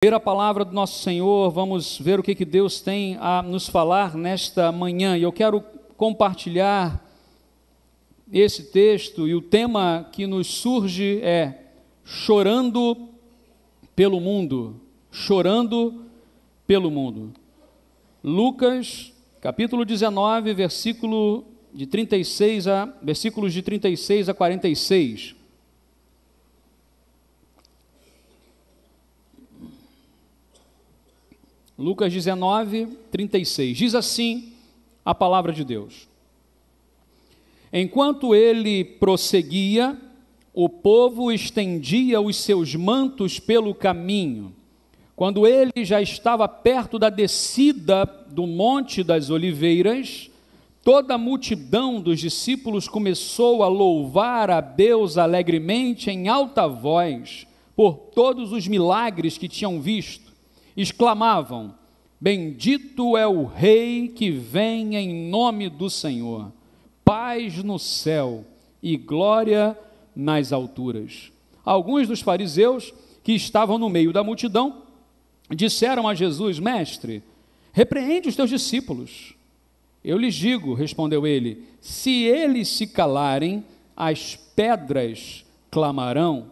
Ver a palavra do nosso Senhor, vamos ver o que Deus tem a nos falar nesta manhã. E eu quero compartilhar esse texto, e o tema que nos surge é chorando pelo mundo. Chorando pelo mundo. Lucas, capítulo 19, versículos de 36 a 46. Lucas 19, 36, diz assim a palavra de Deus: Enquanto ele prosseguia, o povo estendia os seus mantos pelo caminho. Quando ele já estava perto da descida do Monte das Oliveiras, toda a multidão dos discípulos começou a louvar a Deus alegremente em alta voz, por todos os milagres que tinham visto. Exclamavam: Bendito é o Rei que vem em nome do Senhor, paz no céu e glória nas alturas. Alguns dos fariseus que estavam no meio da multidão disseram a Jesus: Mestre, repreende os teus discípulos. Eu lhes digo, respondeu ele, se eles se calarem, as pedras clamarão.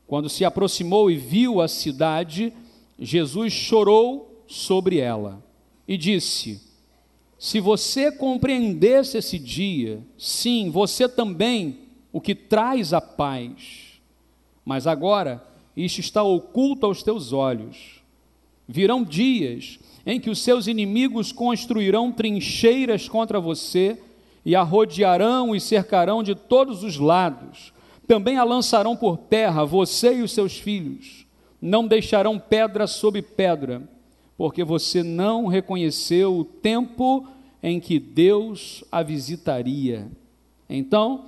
Quando se aproximou e viu a cidade, Jesus chorou sobre ela e disse: se você compreendesse esse dia, sim, você também, o que traz a paz. Mas agora, isto está oculto aos teus olhos. Virão dias em que os seus inimigos construirão trincheiras contra você e a rodearão e cercarão de todos os lados. Também a lançarão por terra, você e os seus filhos. Não deixarão pedra sobre pedra, porque você não reconheceu o tempo em que Deus a visitaria. Então,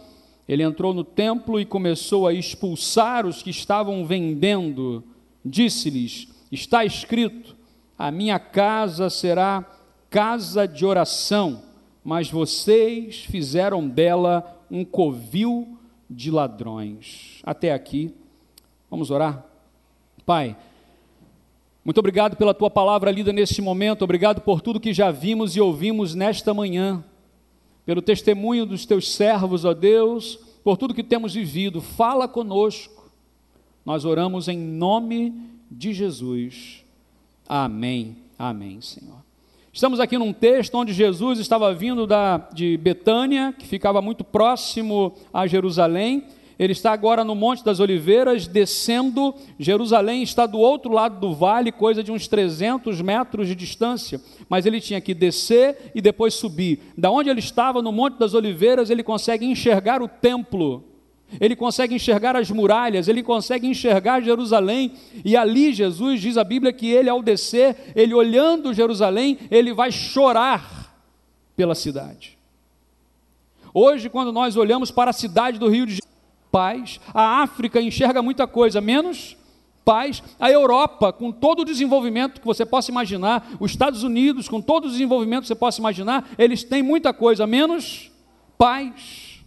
ele entrou no templo e começou a expulsar os que estavam vendendo. Disse-lhes: está escrito, a minha casa será casa de oração, mas vocês fizeram dela um covil de ladrões. Até aqui, vamos orar? Pai, muito obrigado pela tua palavra lida neste momento, obrigado por tudo que já vimos e ouvimos nesta manhã, pelo testemunho dos teus servos, ó Deus, por tudo que temos vivido. Fala conosco, nós oramos em nome de Jesus, amém, amém, Senhor. Estamos aqui num texto onde Jesus estava vindo de Betânia, que ficava muito próximo a Jerusalém. Ele está agora no Monte das Oliveiras, descendo. Jerusalém está do outro lado do vale, coisa de uns 300 metros de distância, mas ele tinha que descer e depois subir. Da onde ele estava, no Monte das Oliveiras, ele consegue enxergar o templo, ele consegue enxergar as muralhas, ele consegue enxergar Jerusalém, e ali Jesus, diz a Bíblia, que ele ao descer, ele olhando Jerusalém, ele vai chorar pela cidade. Hoje, quando nós olhamos para a cidade do Rio de Janeiro, paz, a África enxerga muita coisa, menos paz. A Europa, com todo o desenvolvimento que você possa imaginar, os Estados Unidos, com todo o desenvolvimento que você possa imaginar, eles têm muita coisa, menos paz.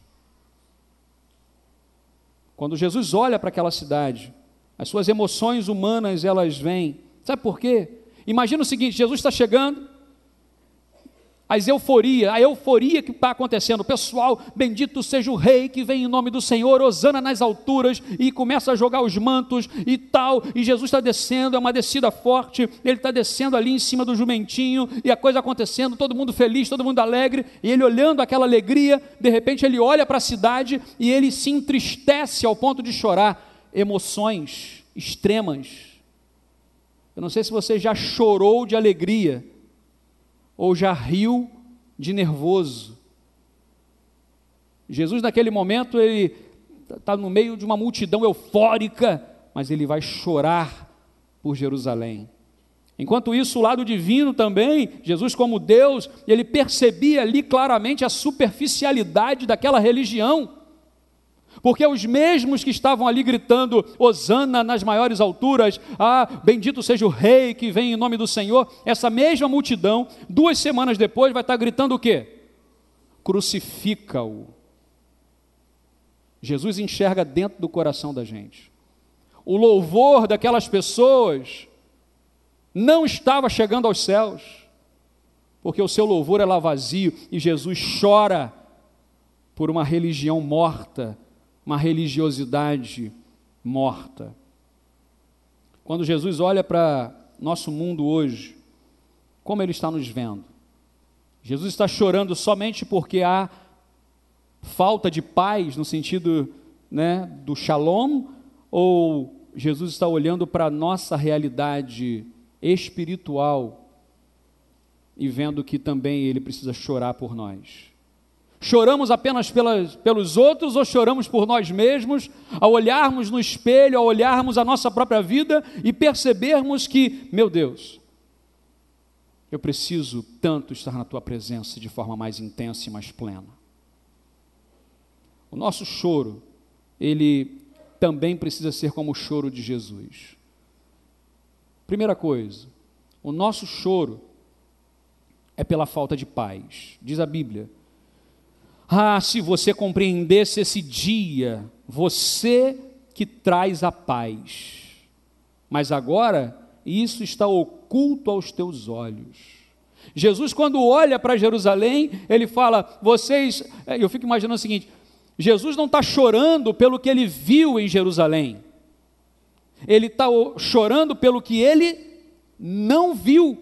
Quando Jesus olha para aquela cidade, as suas emoções humanas, elas vêm. Sabe por quê? Imagina o seguinte: Jesus está chegando, a euforia que está acontecendo, o pessoal, bendito seja o Rei que vem em nome do Senhor, hosana nas alturas, e começa a jogar os mantos e tal, e Jesus está descendo, é uma descida forte, ele está descendo ali em cima do jumentinho, e a coisa acontecendo, todo mundo feliz, todo mundo alegre, e ele olhando aquela alegria, de repente ele olha para a cidade, e ele se entristece ao ponto de chorar, emoções extremas. Eu não sei se você já chorou de alegria, ou já riu de nervoso. Jesus naquele momento, ele está no meio de uma multidão eufórica, mas ele vai chorar por Jerusalém. Enquanto isso, o lado divino também, Jesus como Deus, ele percebia ali claramente a superficialidade daquela religião, porque os mesmos que estavam ali gritando hosana nas maiores alturas, bendito seja o Rei que vem em nome do Senhor, essa mesma multidão, 2 semanas depois, vai estar gritando o quê? Crucifica-o. Jesus enxerga dentro do coração da gente. O louvor daquelas pessoas não estava chegando aos céus, porque o seu louvor era vazio, e Jesus chora por uma religião morta, uma religiosidade morta. Quando Jesus olha para nosso mundo hoje, como Ele está nos vendo? Jesus está chorando somente porque há falta de paz, no sentido, do shalom, ou Jesus está olhando para a nossa realidade espiritual e vendo que também Ele precisa chorar por nós? Choramos apenas pelos outros, ou choramos por nós mesmos, ao olharmos no espelho, ao olharmos a nossa própria vida e percebermos que, meu Deus, eu preciso tanto estar na Tua presença de forma mais intensa e mais plena. O nosso choro, ele também precisa ser como o choro de Jesus. Primeira coisa, o nosso choro é pela falta de paz. Diz a Bíblia: se você compreendesse esse dia, você que traz a paz. Mas agora, isso está oculto aos teus olhos. Jesus, quando olha para Jerusalém, Ele fala, eu fico imaginando o seguinte, Jesus não está chorando pelo que Ele viu em Jerusalém. Ele está chorando pelo que Ele não viu.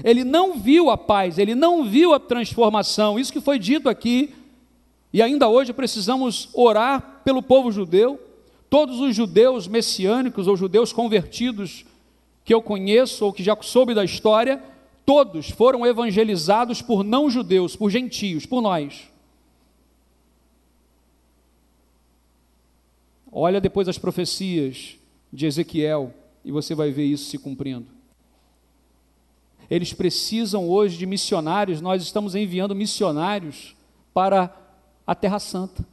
Ele não viu a paz, Ele não viu a transformação. Isso que foi dito aqui, e ainda hoje precisamos orar pelo povo judeu. Todos os judeus messiânicos ou judeus convertidos que eu conheço ou que já soube da história, todos foram evangelizados por não judeus, por gentios, por nós. Olha depois as profecias de Ezequiel e você vai ver isso se cumprindo. Eles precisam hoje de missionários, nós estamos enviando missionários para a Terra Santa.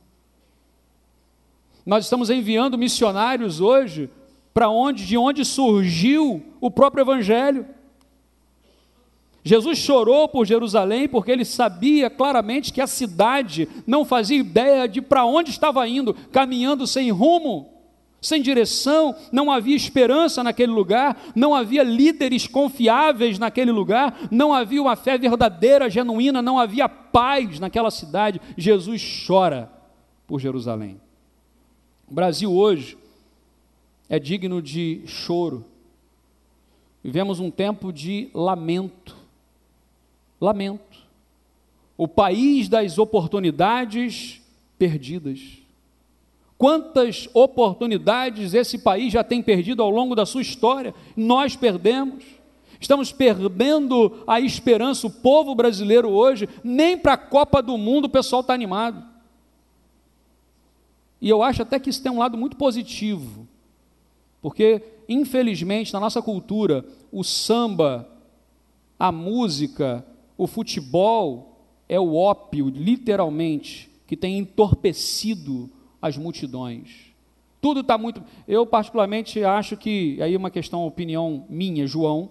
Nós estamos enviando missionários hoje para de onde surgiu o próprio Evangelho. Jesus chorou por Jerusalém porque Ele sabia claramente que a cidade não fazia ideia de para onde estava indo, caminhando sem rumo, sem direção, não havia esperança naquele lugar, não havia líderes confiáveis naquele lugar, não havia uma fé verdadeira, genuína, não havia paz naquela cidade. Jesus chora por Jerusalém. O Brasil hoje é digno de choro. Vivemos um tempo de lamento. Lamento. O país das oportunidades perdidas. Quantas oportunidades esse país já tem perdido ao longo da sua história? Nós perdemos. Estamos perdendo a esperança. O povo brasileiro hoje, nem para a Copa do Mundo o pessoal está animado. E eu acho até que isso tem um lado muito positivo, porque, infelizmente, na nossa cultura, o samba, a música, o futebol é o ópio, literalmente, que tem entorpecido as multidões. Tudo está muito... Eu, particularmente, acho que, aí uma questão, opinião minha, João,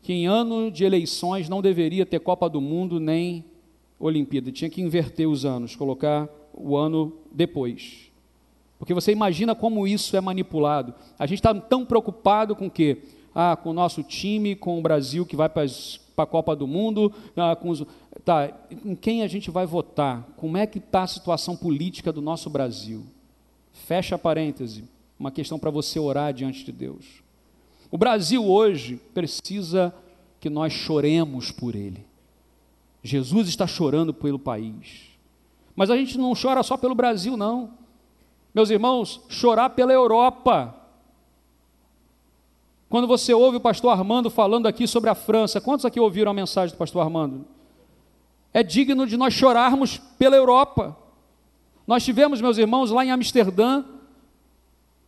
que em ano de eleições não deveria ter Copa do Mundo nem Olimpíada. Tinha que inverter os anos, colocar o ano depois. Porque você imagina como isso é manipulado. A gente está tão preocupado com o quê? Com o nosso time, com o Brasil que vai para a Copa do Mundo, em quem a gente vai votar? Como é que está a situação política do nosso Brasil? Fecha parêntese, uma questão para você orar diante de Deus. O Brasil hoje precisa que nós choremos por ele. Jesus está chorando pelo país. Mas a gente não chora só pelo Brasil, não. Meus irmãos, chorar pela Europa. Quando você ouve o pastor Armando falando aqui sobre a França, quantos aqui ouviram a mensagem do pastor Armando? É digno de nós chorarmos pela Europa. Nós tivemos, meus irmãos, lá em Amsterdã,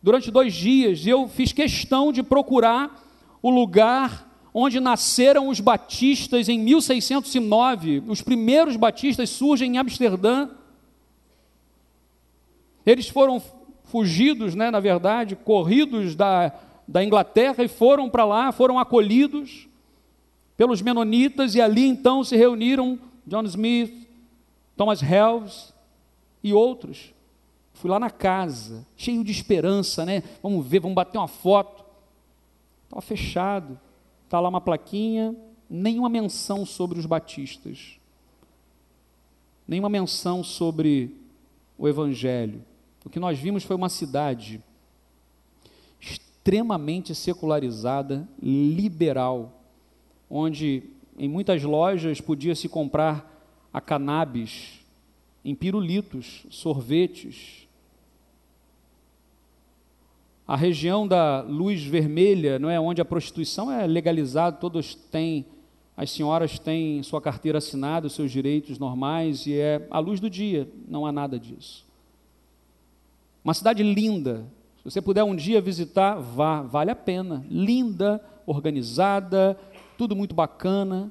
durante 2 dias, e eu fiz questão de procurar o lugar onde nasceram os batistas em 1609. Os primeiros batistas surgem em Amsterdã. Eles foram fugidos, na verdade, corridos da Inglaterra e foram para lá, foram acolhidos pelos menonitas, e ali então se reuniram John Smith, Thomas Helves e outros. Fui lá na casa, cheio de esperança, vamos ver, vamos bater uma foto. estava fechado, está lá uma plaquinha, nenhuma menção sobre os batistas, nenhuma menção sobre o Evangelho. O que nós vimos foi uma cidade extremamente secularizada, liberal, onde em muitas lojas podia-se comprar a cannabis em pirulitos, sorvetes. A região da luz vermelha, não é, onde a prostituição é legalizada, as senhoras têm sua carteira assinada, os seus direitos normais, e é a luz do dia, não há nada disso. Uma cidade linda, se você puder um dia visitar, vá, vale a pena, linda, organizada, tudo muito bacana,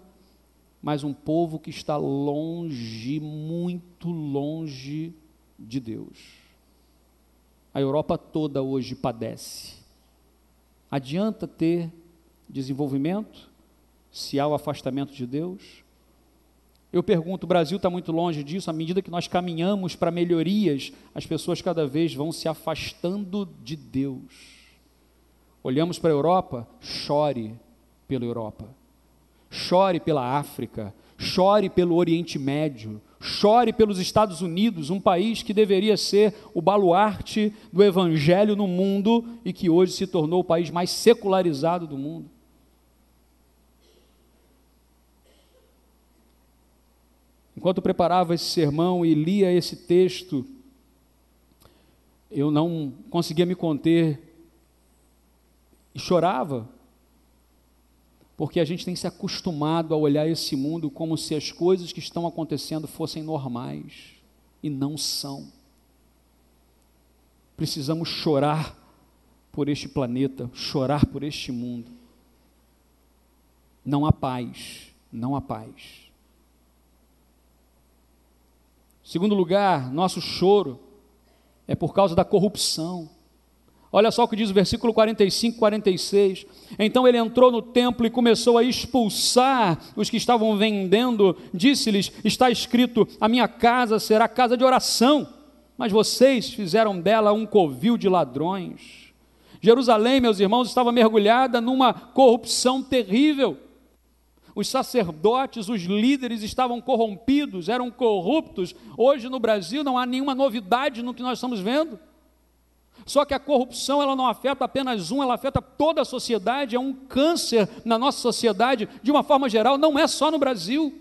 mas um povo que está longe, muito longe de Deus. A Europa toda hoje padece. Adianta ter desenvolvimento se há o afastamento de Deus? Eu pergunto, o Brasil está muito longe disso. À medida que nós caminhamos para melhorias, as pessoas cada vez vão se afastando de Deus. Olhamos para a Europa, chore pela Europa, chore pela África, chore pelo Oriente Médio, chore pelos Estados Unidos, um país que deveria ser o baluarte do Evangelho no mundo e que hoje se tornou o país mais secularizado do mundo. Enquanto eu preparava esse sermão e lia esse texto, eu não conseguia me conter e chorava, porque a gente tem se acostumado a olhar esse mundo como se as coisas que estão acontecendo fossem normais, e não são. Precisamos chorar por este planeta, chorar por este mundo. Não há paz, não há paz. Segundo lugar, nosso choro é por causa da corrupção. Olha só o que diz o versículo 45, 46. Então ele entrou no templo e começou a expulsar os que estavam vendendo. Disse-lhes, está escrito, a minha casa será casa de oração, mas vocês fizeram dela um covil de ladrões. Jerusalém, meus irmãos, estava mergulhada numa corrupção terrível. Os sacerdotes, os líderes estavam corrompidos, eram corruptos. Hoje no Brasil não há nenhuma novidade no que nós estamos vendo. Só que a corrupção, ela não afeta apenas ela afeta toda a sociedade, é um câncer na nossa sociedade, de uma forma geral, não é só no Brasil.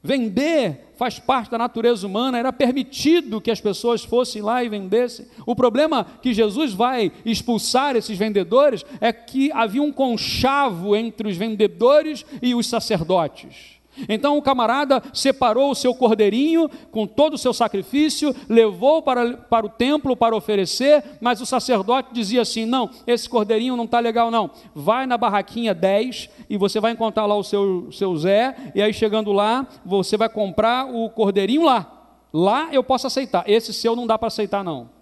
Vender faz parte da natureza humana, era permitido que as pessoas fossem lá e vendessem. O problema que Jesus vai expulsar esses vendedores é que havia um conchavo entre os vendedores e os sacerdotes. Então o camarada separou o seu cordeirinho com todo o seu sacrifício, levou para o templo para oferecer, mas o sacerdote dizia assim, não, esse cordeirinho não está legal não, vai na barraquinha 10 e você vai encontrar lá o seu Zé, e aí chegando lá, você vai comprar o cordeirinho lá eu posso aceitar, esse seu não dá para aceitar não.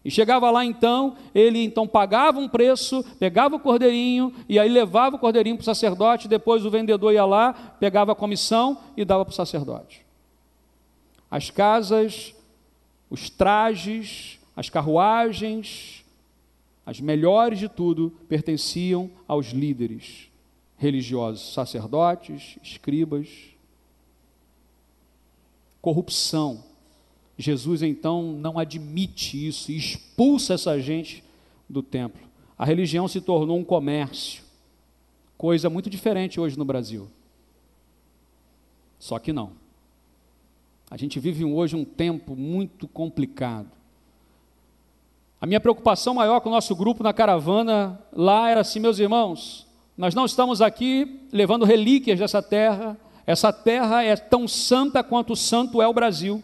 E chegava lá então, ele então pagava um preço, pegava o cordeirinho, e aí levava o cordeirinho para o sacerdote, depois o vendedor ia lá, pegava a comissão e dava para o sacerdote. As casas, os trajes, as carruagens, as melhores de tudo, pertenciam aos líderes religiosos, sacerdotes, escribas. Corrupção. Jesus, então, não admite isso e expulsa essa gente do templo. A religião se tornou um comércio, coisa muito diferente hoje no Brasil. Só que não. A gente vive hoje um tempo muito complicado. A minha preocupação maior com o nosso grupo na caravana lá era assim, meus irmãos, nós não estamos aqui levando relíquias dessa terra, essa terra é tão santa quanto santo é o Brasil.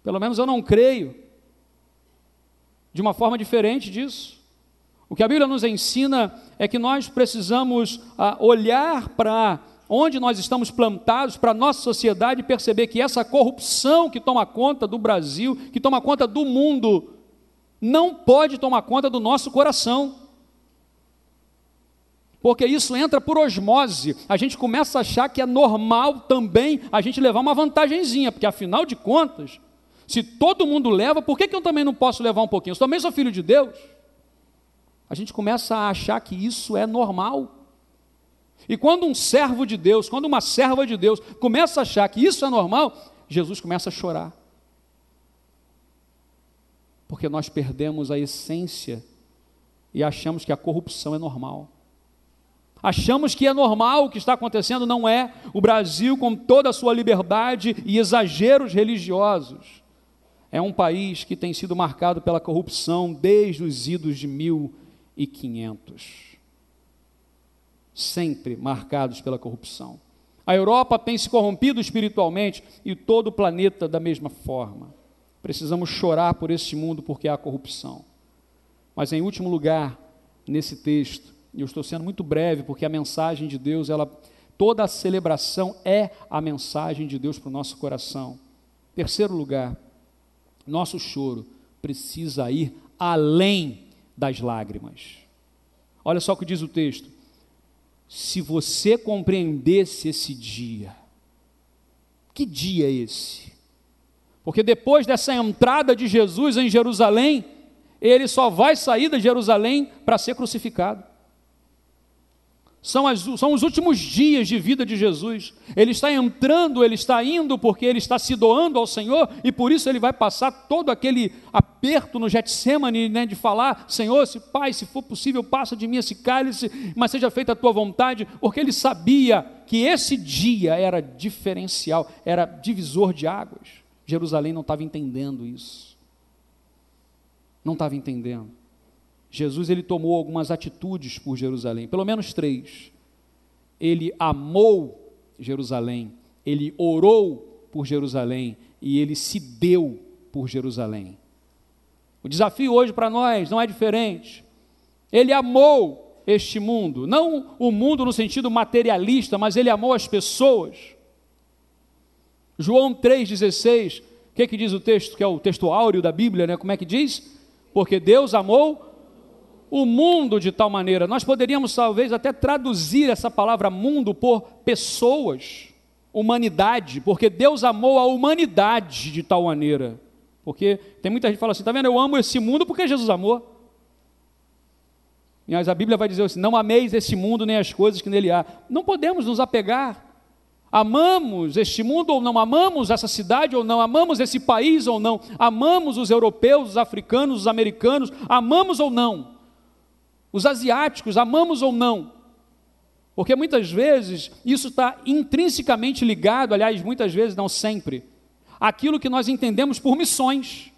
Pelo menos eu não creio de uma forma diferente disso. O que a Bíblia nos ensina é que nós precisamos olhar para onde nós estamos plantados, para a nossa sociedade, e perceber que essa corrupção que toma conta do Brasil, que toma conta do mundo, não pode tomar conta do nosso coração. Porque isso entra por osmose, a gente começa a achar que é normal também a gente levar uma vantagenzinha, porque afinal de contas, Se todo mundo leva, por que eu também não posso levar um pouquinho? Eu também sou filho de Deus. A gente começa a achar que isso é normal. E quando um servo de Deus, quando uma serva de Deus começa a achar que isso é normal, Jesus começa a chorar. Porque nós perdemos a essência e achamos que a corrupção é normal. Achamos que é normal o que está acontecendo, não é. O Brasil, com toda a sua liberdade e exageros religiosos, é um país que tem sido marcado pela corrupção desde os idos de 1500. Sempre marcados pela corrupção. A Europa tem se corrompido espiritualmente e todo o planeta da mesma forma. Precisamos chorar por este mundo porque há corrupção. Mas em último lugar, nesse texto, e eu estou sendo muito breve porque a mensagem de Deus, toda a celebração é a mensagem de Deus para o nosso coração. Terceiro lugar, nosso choro precisa ir além das lágrimas. Olha só o que diz o texto. Se você compreendesse esse dia, que dia é esse? Porque depois dessa entrada de Jesus em Jerusalém, ele só vai sair de Jerusalém para ser crucificado. São os últimos dias de vida de Jesus. Ele está entrando, ele está indo porque ele está se doando ao Senhor e por isso ele vai passar todo aquele aperto no Getsêmani, né, de falar: Senhor, Pai, se for possível, passa de mim esse cálice, mas seja feita a tua vontade, porque ele sabia que esse dia era diferencial, era divisor de águas. Jerusalém não estava entendendo isso. Não estava entendendo. Jesus, ele tomou algumas atitudes por Jerusalém, pelo menos 3. Ele amou Jerusalém, ele orou por Jerusalém e ele se deu por Jerusalém. O desafio hoje para nós não é diferente. Ele amou este mundo, não o mundo no sentido materialista, mas ele amou as pessoas. João 3,16, o que diz o texto, que é o texto áureo da Bíblia, né? Como é que diz? Porque Deus amou o mundo de tal maneira. Nós poderíamos talvez até traduzir essa palavra mundo por pessoas, humanidade, porque Deus amou a humanidade de tal maneira. Porque tem muita gente que fala assim: está vendo, eu amo esse mundo porque Jesus amou. Mas a Bíblia vai dizer assim: não ameis esse mundo nem as coisas que nele há. Não podemos nos apegar. Amamos este mundo ou não, amamos essa cidade ou não, amamos esse país ou não, amamos os europeus, os africanos, os americanos, amamos ou não, os asiáticos, amamos ou não, porque muitas vezes isso está intrinsecamente ligado, aliás, muitas vezes, não sempre, àquilo que nós entendemos por missões.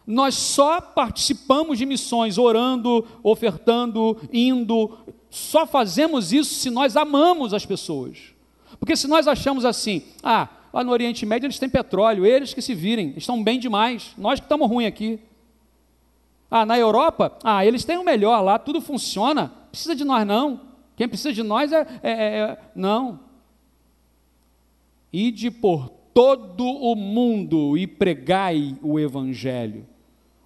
Nós só participamos de missões, orando, ofertando, indo, só fazemos isso se nós amamos as pessoas. Porque se nós achamos assim: lá no Oriente Médio eles têm petróleo, eles que se virem, eles estão bem demais, nós que estamos ruins aqui. Na Europa, eles têm o melhor lá, tudo funciona, precisa de nós não, quem precisa de nós não. Ide por todo o mundo e pregai o Evangelho.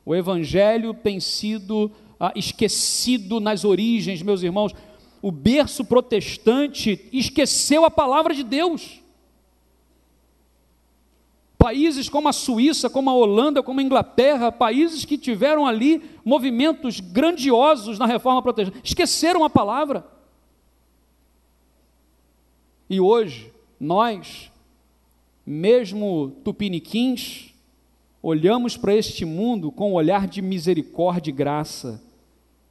O Evangelho tem sido esquecido nas origens, meus irmãos. O berço protestante esqueceu a palavra de Deus. Países como a Suíça, como a Holanda, como a Inglaterra, países que tiveram ali movimentos grandiosos na reforma protestante, esqueceram a palavra. E hoje, nós, mesmo tupiniquins, olhamos para este mundo com um olhar de misericórdia e graça,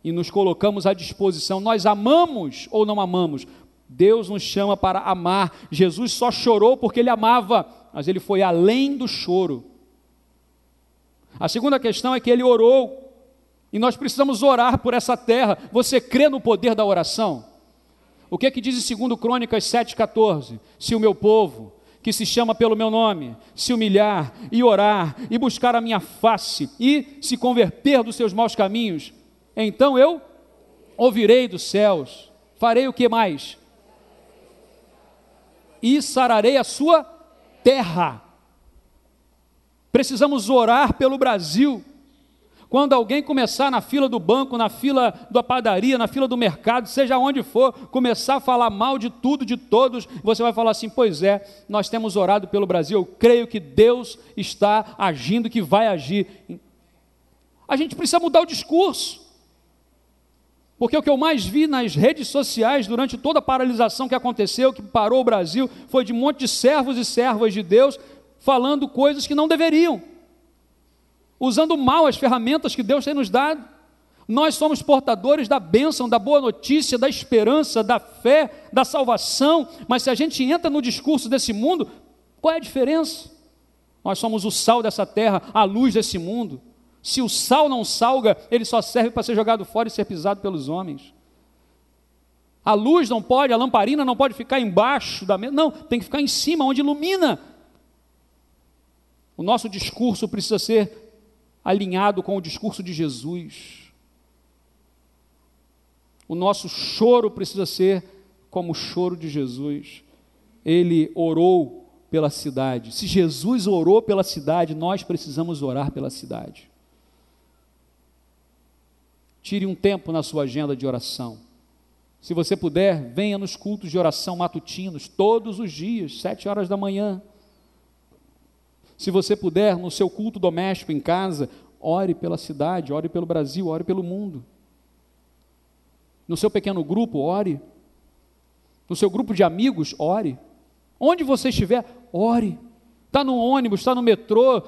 e nos colocamos à disposição. Nós amamos ou não amamos? Deus nos chama para amar. Jesus só chorou porque ele amava, mas ele foi além do choro. A segunda questão é que ele orou, e nós precisamos orar por essa terra. Você crê no poder da oração? O que diz em 2 Crônicas 7,14? Se o meu povo, que se chama pelo meu nome, se humilhar e orar e buscar a minha face e se converter dos seus maus caminhos, então eu ouvirei dos céus, farei o que mais? E sararei a sua terra. Precisamos orar pelo Brasil. Quando alguém começar na fila do banco, na fila da padaria, na fila do mercado, seja onde for, começar a falar mal de tudo, de todos, você vai falar assim: pois é, nós temos orado pelo Brasil, eu creio que Deus está agindo, que vai agir. A gente precisa mudar o discurso, porque o que eu mais vi nas redes sociais durante toda a paralisação que aconteceu, que parou o Brasil, foi de um monte de servos e servas de Deus falando coisas que não deveriam, usando mal as ferramentas que Deus tem nos dado. Nós somos portadores da bênção, da boa notícia, da esperança, da fé, da salvação, mas se a gente entra no discurso desse mundo, qual é a diferença? Nós somos o sal dessa terra, a luz desse mundo. Se o sal não salga, ele só serve para ser jogado fora e ser pisado pelos homens. A luz não pode, a lamparina não pode ficar embaixo da mesa, não, tem que ficar em cima, onde ilumina. O nosso discurso precisa ser alinhado com o discurso de Jesus. O nosso choro precisa ser como o choro de Jesus. Ele orou pela cidade. Se Jesus orou pela cidade, nós precisamos orar pela cidade. Tire um tempo na sua agenda de oração. Se você puder, venha nos cultos de oração matutinos, todos os dias, 7 horas da manhã. Se você puder, no seu culto doméstico em casa, ore pela cidade, ore pelo Brasil, ore pelo mundo. No seu pequeno grupo, ore. No seu grupo de amigos, ore. Onde você estiver, ore. Está no ônibus, está no metrô,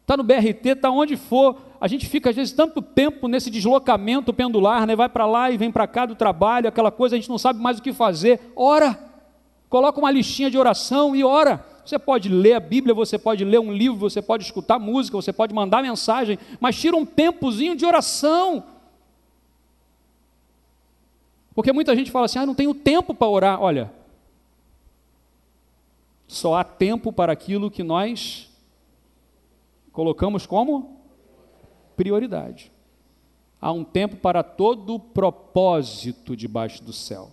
está no BRT, está onde for. A gente fica, às vezes, tanto tempo nesse deslocamento pendular, né? Vai para lá e vem para cá do trabalho, aquela coisa, a gente não sabe mais o que fazer. Ora. Coloca uma listinha de oração e ora. Você pode ler a Bíblia, você pode ler um livro, você pode escutar música, você pode mandar mensagem, mas tira um tempozinho de oração. Porque muita gente fala assim: não tenho tempo para orar. Olha, só há tempo para aquilo que nós colocamos como prioridade. Há um tempo para todo propósito debaixo do céu.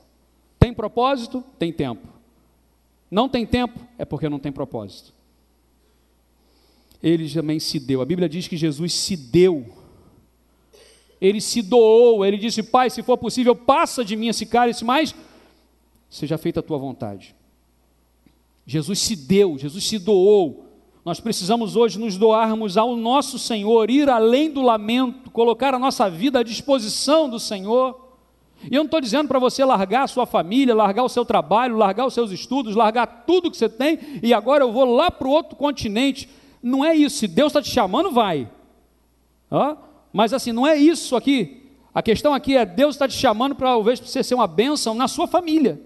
Tem propósito? Tem tempo. Não tem tempo? É porque não tem propósito. Ele também se deu. A Bíblia diz que Jesus se deu. Ele se doou. Ele disse: Pai, se for possível, passa de mim esse cálice, mas seja feita a tua vontade. Jesus se deu, Jesus se doou. Nós precisamos hoje nos doarmos ao nosso Senhor, ir além do lamento, colocar a nossa vida à disposição do Senhor. E eu não estou dizendo para você largar a sua família, largar o seu trabalho, largar os seus estudos, largar tudo que você tem, e agora eu vou lá para o outro continente. Não é isso. Se Deus está te chamando, vai. Mas assim, não é isso aqui. A questão aqui é: Deus está te chamando para talvez você ser uma bênção na sua família,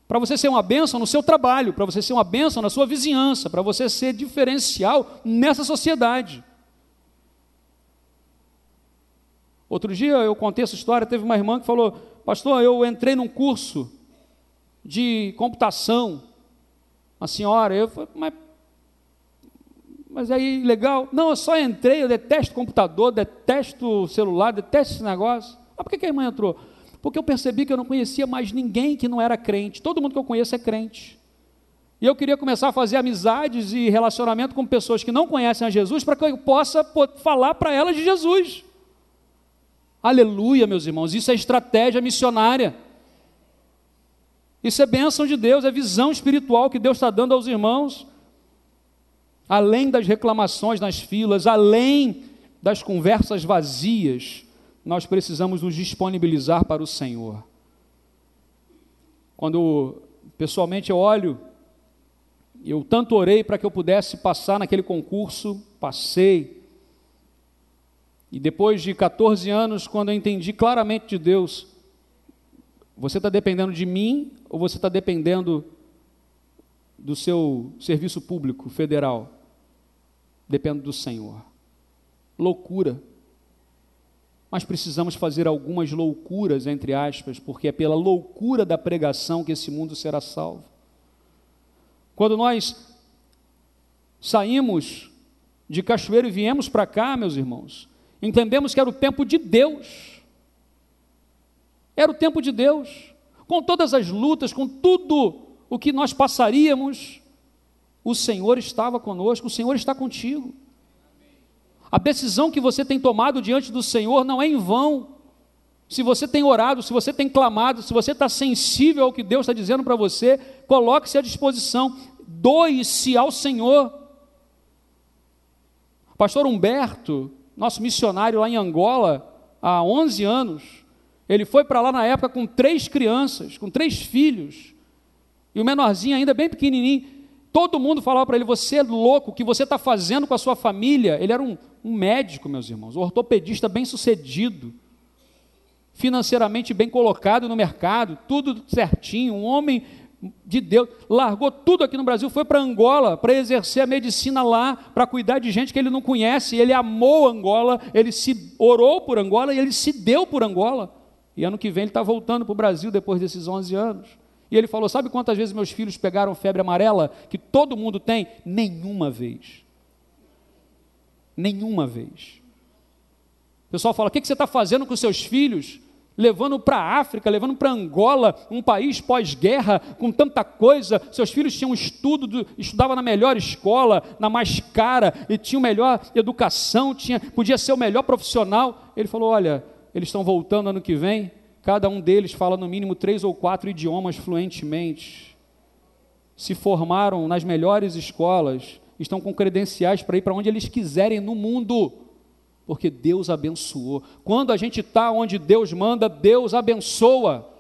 para você ser uma bênção no seu trabalho, para você ser uma bênção na sua vizinhança, para você ser diferencial nessa sociedade. Outro dia eu contei essa história, teve uma irmã que falou: pastor, eu entrei num curso de computação, a senhora, eu falei, mas aí legal? Não, eu só entrei, eu detesto computador, detesto celular, detesto esse negócio. Por que a irmã entrou? Porque eu percebi que eu não conhecia mais ninguém que não era crente, todo mundo que eu conheço é crente. E eu queria começar a fazer amizades e relacionamento com pessoas que não conhecem a Jesus, para que eu possa falar para elas de Jesus. Aleluia, meus irmãos, isso é estratégia missionária. Isso é bênção de Deus, é visão espiritual que Deus está dando aos irmãos. Além das reclamações nas filas, além das conversas vazias, nós precisamos nos disponibilizar para o Senhor. Quando pessoalmente eu olho, eu tanto orei para que eu pudesse passar naquele concurso, passei. E depois de 14 anos, quando eu entendi claramente de Deus, você está dependendo de mim ou você está dependendo do seu serviço público federal? Dependo do Senhor. Loucura. Mas precisamos fazer algumas loucuras, entre aspas, porque é pela loucura da pregação que esse mundo será salvo. Quando nós saímos de Cachoeiro e viemos para cá, meus irmãos, entendemos que era o tempo de Deus. Era o tempo de Deus. Com todas as lutas, com tudo o que nós passaríamos, o Senhor estava conosco, o Senhor está contigo. A decisão que você tem tomado diante do Senhor não é em vão. Se você tem orado, se você tem clamado, se você está sensível ao que Deus está dizendo para você, coloque-se à disposição, doe-se ao Senhor. Pastor Humberto, nosso missionário lá em Angola, há 11 anos, ele foi para lá na época com 3 crianças, com 3 filhos, e o menorzinho ainda bem pequenininho. Todo mundo falava para ele: você é louco, o que você está fazendo com a sua família? Ele era um médico, meus irmãos, um ortopedista bem sucedido, financeiramente bem colocado no mercado, tudo certinho, um homem de Deus, largou tudo aqui no Brasil, foi para Angola para exercer a medicina lá, para cuidar de gente que ele não conhece. Ele amou Angola, ele se orou por Angola e ele se deu por Angola, e ano que vem ele está voltando para o Brasil depois desses 11 anos, e ele falou: sabe quantas vezes meus filhos pegaram febre amarela, que todo mundo tem? Nenhuma vez. Nenhuma vez. O pessoal fala: o que você está fazendo com seus filhos? Levando para a África, levando para Angola, um país pós-guerra, com tanta coisa. Seus filhos tinham estudavam na melhor escola, na mais cara, e tinham melhor educação, podia ser o melhor profissional. Ele falou: olha, eles estão voltando ano que vem, cada um deles fala no mínimo 3 ou 4 idiomas fluentemente, se formaram nas melhores escolas, estão com credenciais para ir para onde eles quiserem no mundo, porque Deus abençoou. Quando a gente está onde Deus manda, Deus abençoa.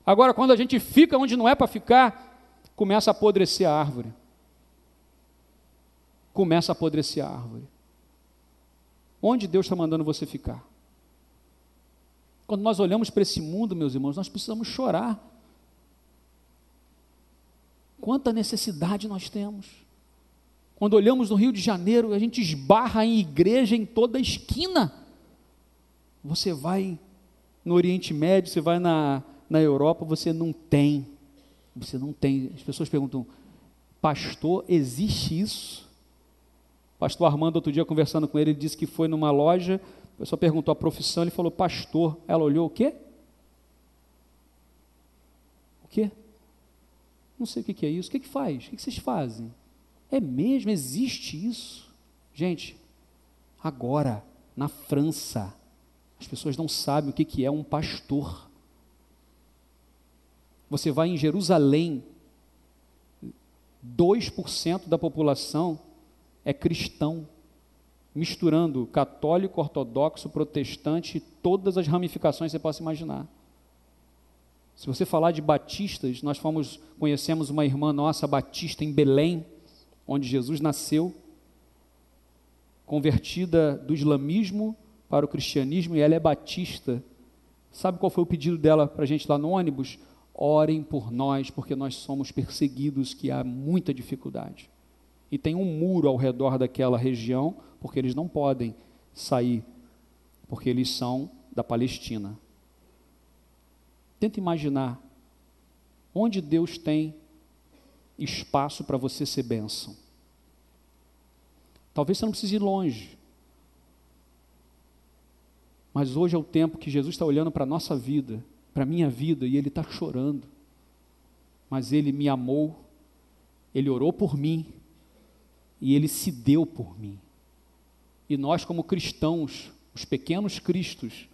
Agora, quando a gente fica onde não é para ficar, começa a apodrecer a árvore. Começa a apodrecer a árvore. Onde Deus está mandando você ficar? Quando nós olhamos para esse mundo, meus irmãos, nós precisamos chorar. Quanta necessidade nós temos. Quando olhamos no Rio de Janeiro, a gente esbarra em igreja em toda esquina. Você vai no Oriente Médio, você vai na Europa, você não tem. As pessoas perguntam: pastor, existe isso? O pastor Armando, outro dia conversando com ele, ele disse que foi numa loja, a pessoa perguntou a profissão, ele falou: pastor. Ela olhou: o quê? O quê? Não sei o que é isso. O que faz? O que vocês fazem? É mesmo? Existe isso? Gente, agora, na França, as pessoas não sabem o que é um pastor. Você vai em Jerusalém, 2% da população é cristão, misturando católico, ortodoxo, protestante, todas as ramificações que você possa imaginar. Se você falar de batistas, nós conhecemos uma irmã nossa batista em Belém, onde Jesus nasceu, convertida do islamismo para o cristianismo, e ela é batista. Sabe qual foi o pedido dela para a gente lá no ônibus? Orem por nós, porque nós somos perseguidos, que há muita dificuldade. E tem um muro ao redor daquela região, porque eles não podem sair, porque eles são da Palestina. Tenta imaginar onde Deus tem espaço para você ser bênção. Talvez você não precise ir longe, mas hoje é o tempo que Jesus está olhando para a nossa vida, para a minha vida, e Ele está chorando, mas Ele me amou, Ele orou por mim, e Ele se deu por mim. E nós, como cristãos, os pequenos cristos,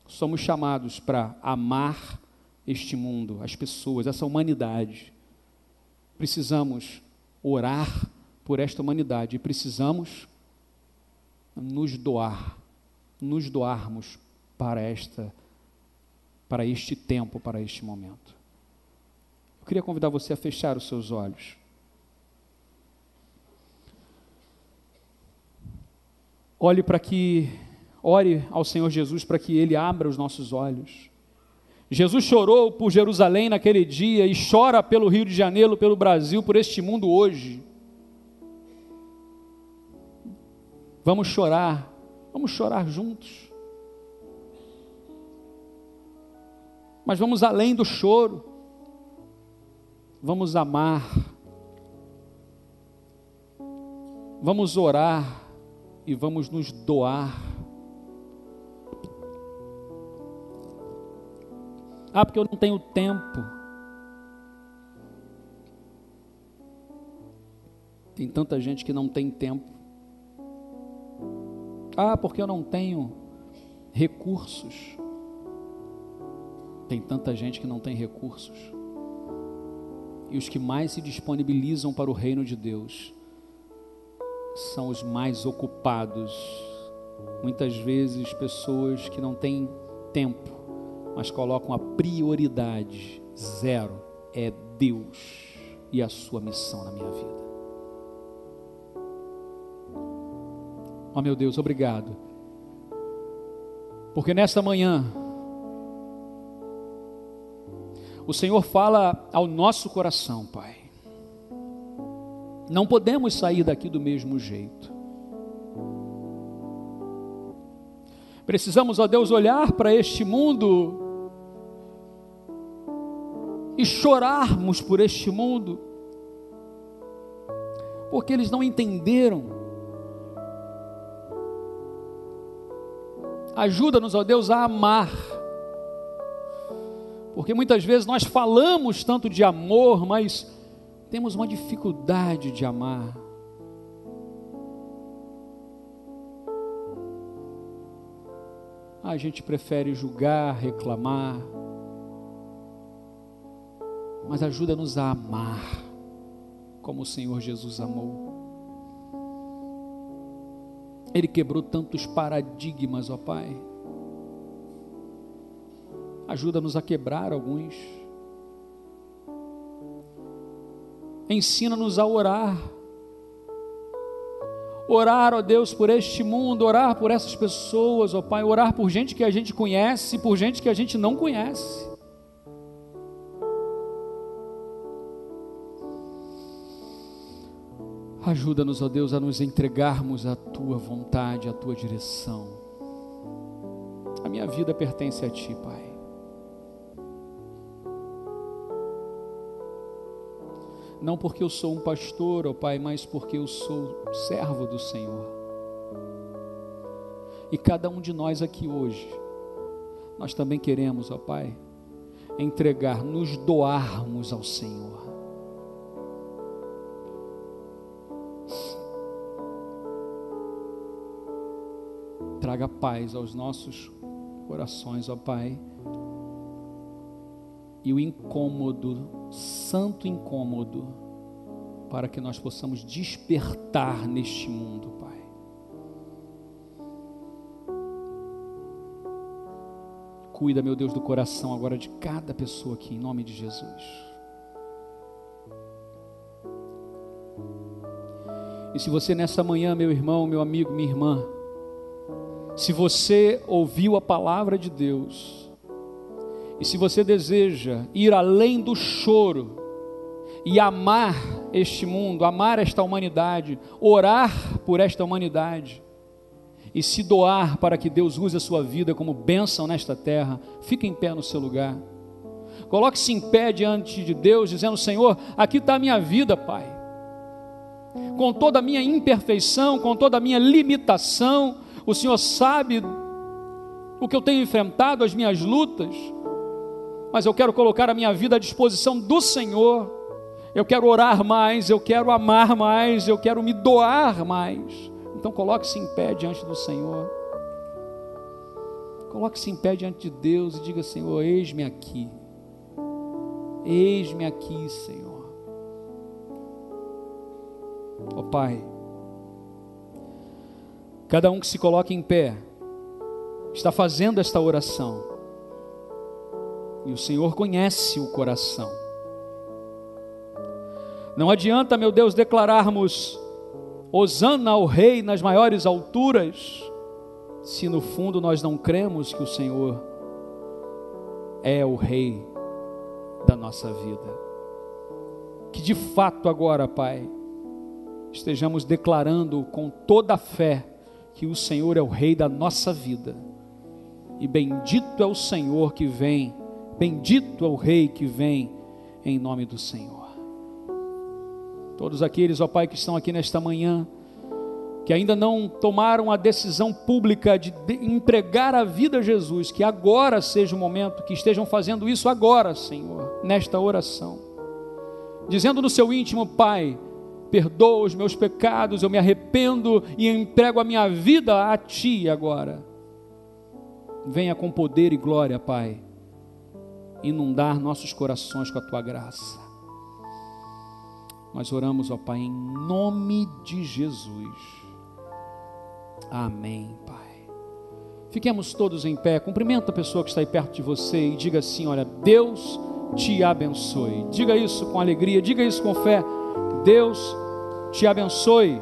somos chamados para amar este mundo, as pessoas, essa humanidade. Precisamos orar por esta humanidade e precisamos nos doarmos para este tempo, para este momento. Eu queria convidar você a fechar os seus olhos. Ore ao Senhor Jesus para que Ele abra os nossos olhos. Jesus chorou por Jerusalém naquele dia e chora pelo Rio de Janeiro, pelo Brasil, por este mundo hoje. Vamos chorar juntos. Mas vamos além do choro. Vamos amar. Vamos orar e vamos nos doar. Porque eu não tenho tempo. Tem tanta gente que não tem tempo. Ah, porque eu não tenho recursos. Tem tanta gente que não tem recursos. E os que mais se disponibilizam para o reino de Deus são os mais ocupados. Muitas vezes pessoas que não têm tempo, mas colocam a prioridade zero, é Deus e a sua missão na minha vida. Ó meu Deus, obrigado, porque nesta manhã o Senhor fala ao nosso coração, Pai. Não podemos sair daqui do mesmo jeito. Precisamos, ó Deus, olhar para este mundo e chorarmos por este mundo, porque eles não entenderam. Ajuda-nos, ó Deus, a amar, porque muitas vezes nós falamos tanto de amor, mas temos uma dificuldade de amar. A gente prefere julgar, reclamar, mas ajuda-nos a amar como o Senhor Jesus amou. Ele quebrou tantos paradigmas, ó Pai. Ajuda-nos a quebrar alguns. Ensina-nos a orar. Orar, ó Deus, por este mundo, orar por essas pessoas, ó Pai, orar por gente que a gente conhece, por gente que a gente não conhece. Ajuda-nos, ó Deus, a nos entregarmos à Tua vontade, à Tua direção. A minha vida pertence a Ti, Pai. Não porque eu sou um pastor, ó Pai, mas porque eu sou servo do Senhor. E cada um de nós aqui hoje, nós também queremos, ó Pai, entregar, nos doarmos ao Senhor. Traga paz aos nossos corações, ó Pai. E o incômodo, santo incômodo, para que nós possamos despertar neste mundo, Pai. Cuida, meu Deus, do coração agora de cada pessoa aqui, em nome de Jesus. E se você nessa manhã, meu irmão, meu amigo, minha irmã, se você ouviu a palavra de Deus, e se você deseja ir além do choro e amar este mundo, amar esta humanidade, orar por esta humanidade e se doar para que Deus use a sua vida como bênção nesta terra, fique em pé no seu lugar. Coloque-se em pé diante de Deus, dizendo: Senhor, aqui está a minha vida, Pai. Com toda a minha imperfeição, com toda a minha limitação, o Senhor sabe o que eu tenho enfrentado, as minhas lutas, mas eu quero colocar a minha vida à disposição do Senhor. Eu quero orar mais, eu quero amar mais, eu quero me doar mais. Então coloque-se em pé diante do Senhor. Coloque-se em pé diante de Deus e diga: Senhor, eis-me aqui. Eis-me aqui, Senhor. Ó Pai, cada um que se coloca em pé está fazendo esta oração. E o Senhor conhece o coração. Não adianta, meu Deus, declararmos Hosana ao Rei nas maiores alturas, se no fundo nós não cremos que o Senhor é o Rei da nossa vida. Que de fato agora, Pai, estejamos declarando com toda a fé que o Senhor é o Rei da nossa vida. E bendito é o Senhor que vem, bendito é o Rei que vem em nome do Senhor. Todos aqueles, ó Pai, que estão aqui nesta manhã, que ainda não tomaram a decisão pública de entregar a vida a Jesus, que agora seja o momento, que estejam fazendo isso agora, Senhor, nesta oração, dizendo no seu íntimo: Pai, perdoa os meus pecados, eu me arrependo e entrego a minha vida a Ti agora. Venha com poder e glória, Pai, inundar nossos corações com a Tua graça. Nós oramos, ó Pai, em nome de Jesus. Amém, Pai. Fiquemos todos em pé. Cumprimenta a pessoa que está aí perto de você e diga assim: olha, Deus te abençoe. Diga isso com alegria, diga isso com fé. Deus te abençoe.